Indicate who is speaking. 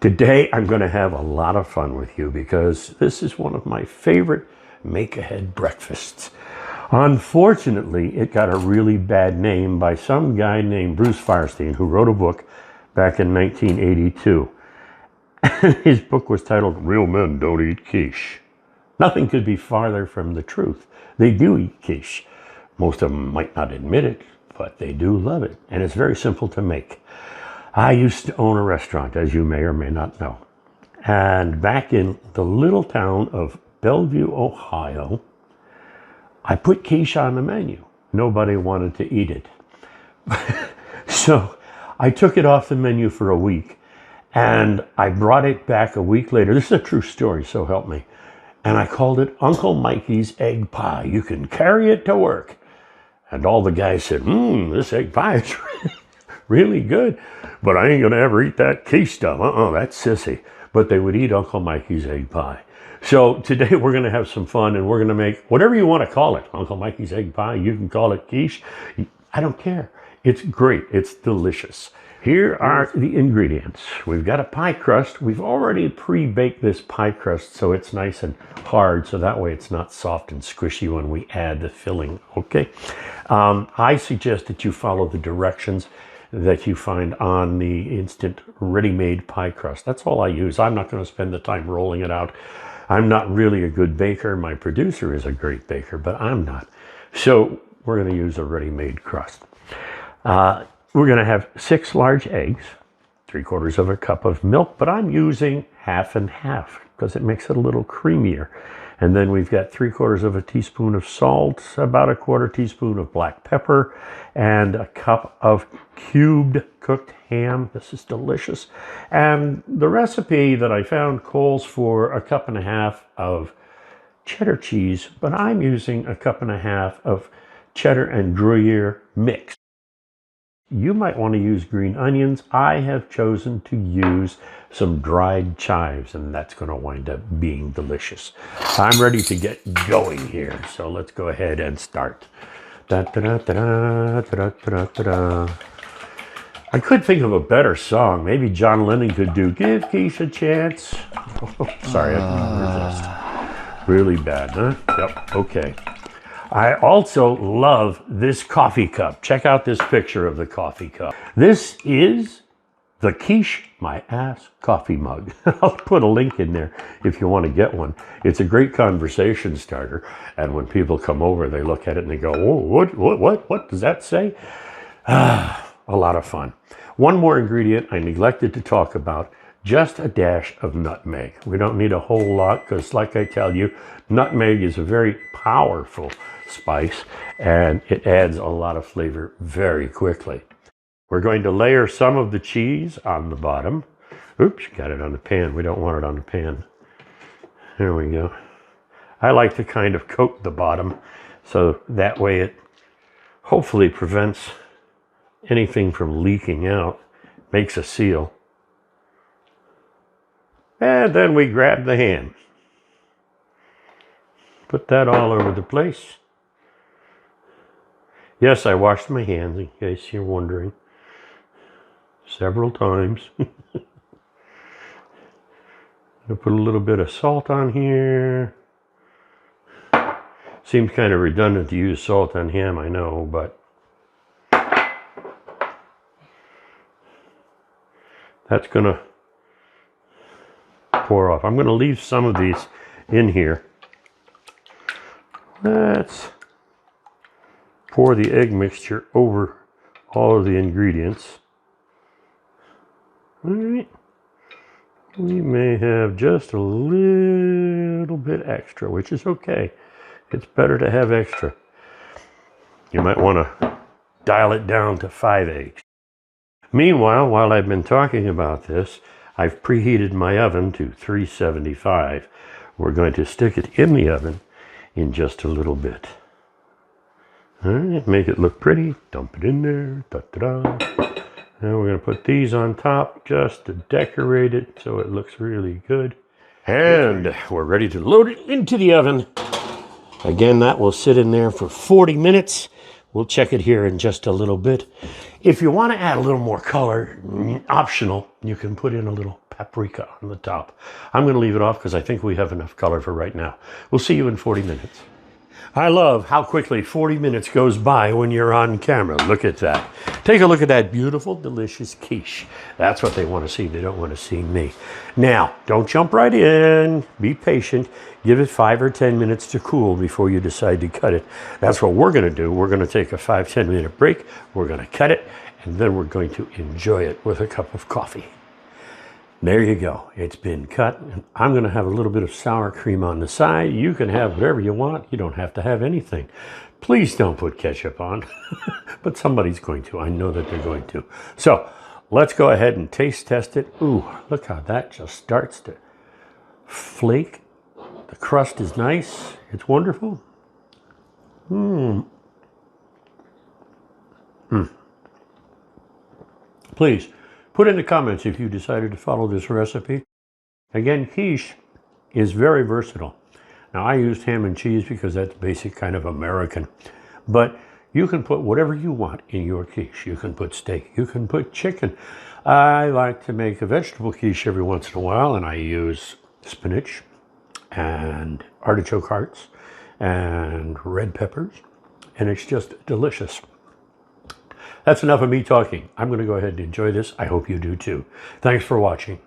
Speaker 1: Today I'm going to have a lot of fun with you because this is one of my favorite make-ahead breakfasts. Unfortunately, it got a really bad name by some guy named Bruce Firestein who wrote a book back in 1982. His book was titled Real Men Don't Eat Quiche. Nothing could be farther from the truth. They do eat quiche. Most of them might not admit it, but they do love it, and it's very simple to make. I used to own a restaurant, as you may or may not know. And back in the little town of Bellevue, Ohio, I put quiche on the menu. Nobody wanted to eat it. So I took it off the menu for a week, and I brought it back a week later. This is a true story, so help me. And I called it Uncle Mikey's Egg Pie. You can carry it to work. And all the guys said, this egg pie is really good, but I ain't gonna ever eat that quiche stuff. That's sissy. But they would eat Uncle Mikey's egg pie. So today we're gonna have some fun, and we're gonna make whatever you want to call it. Uncle Mikey's egg pie, you can call it quiche. I don't care. It's great, it's delicious. Here are the ingredients. We've got a pie crust. We've already pre-baked this pie crust so it's nice and hard, so that way it's not soft and squishy when we add the filling, okay? I suggest that you follow the directions that you find on the instant ready-made pie crust. That's all I use. I'm not going to spend the time rolling it out. I'm not really a good baker. My producer is a great baker, but I'm not. So we're going to use a ready-made crust. We're going to have 6 large eggs, 3/4 of a cup of milk, but I'm using half and half because it makes it a little creamier. And then we've got 3/4 of a teaspoon of salt, about a 1/4 teaspoon of black pepper, and a cup of cubed cooked ham. This is delicious. And the recipe that I found calls for a 1.5 cups of cheddar cheese, but I'm using a 1.5 cups of cheddar and Gruyere mix. You might want to use green onions. I have chosen to use some dried chives, and that's going to wind up being delicious. I'm ready to get going here, so let's go ahead and start. Da, da, da, da, da, da, da, da. I could think of a better song. Maybe John Lennon could do Give Quiche a Chance. Oh, sorry, I can't resist. Really bad, huh? Yep, okay. I also love this coffee cup. Check out this picture of the coffee cup. This is the Quiche My Ass coffee mug. I'll put a link in there if you want to get one. It's a great conversation starter. And when people come over, they look at it and they go, oh, what does that say? A lot of fun. One more ingredient I neglected to talk about, just a dash of nutmeg. We don't need a whole lot because, like I tell you, nutmeg is a very powerful spice and it adds a lot of flavor very quickly. We're going to layer some of the cheese on the bottom. Oops, got it on the pan. We don't want it on the pan. There we go. I like to kind of coat the bottom so that way it hopefully prevents anything from leaking out, makes a seal. And then we grab the ham. Put that all over the place. Yes, I washed my hands in case you're wondering. Several times. I'll put a little bit of salt on here. Seems kind of redundant to use salt on ham, I know, but that's gonna pour off. I'm gonna leave some of these in here. Let's pour the egg mixture over all of the ingredients. All right. We may have just a little bit extra, which is okay. It's better to have extra. You might want to dial it down to 5 eggs. Meanwhile, while I've been talking about this, I've preheated my oven to 375. We're going to stick it in the oven in just a little bit. All right, make it look pretty. Dump it in there. Da-da-da. Now we're going to put these on top just to decorate it so it looks really good. And we're ready to load it into the oven. Again, that will sit in there for 40 minutes. We'll check it here in just a little bit. If you want to add a little more color, optional, you can put in a little paprika on the top. I'm going to leave it off because I think we have enough color for right now. We'll see you in 40 minutes. I love how quickly 40 minutes goes by when you're on camera. Look at that. Take a look at that beautiful, delicious quiche. That's what they want to see. They don't want to see me. Now, don't jump right in. Be patient. Give it 5 or 10 minutes to cool before you decide to cut it. That's what we're going to do. We're going to take a 5-10 minute break. We're going to cut it, and then we're going to enjoy it with a cup of coffee. There you go. It's been cut. And I'm going to have a little bit of sour cream on the side. You can have whatever you want. You don't have to have anything. Please don't put ketchup on. But somebody's going to. I know that they're going to. So let's go ahead and taste test it. Ooh, look how that just starts to flake. The crust is nice. It's wonderful. Please put in the comments if you decided to follow this recipe. Again, quiche is very versatile. Now, I used ham and cheese because that's basic kind of American. But you can put whatever you want in your quiche. You can put steak. You can put chicken. I like to make a vegetable quiche every once in a while, and I use spinach and artichoke hearts and red peppers, and it's just delicious. That's enough of me talking. I'm going to go ahead and enjoy this. I hope you do too. Thanks for watching.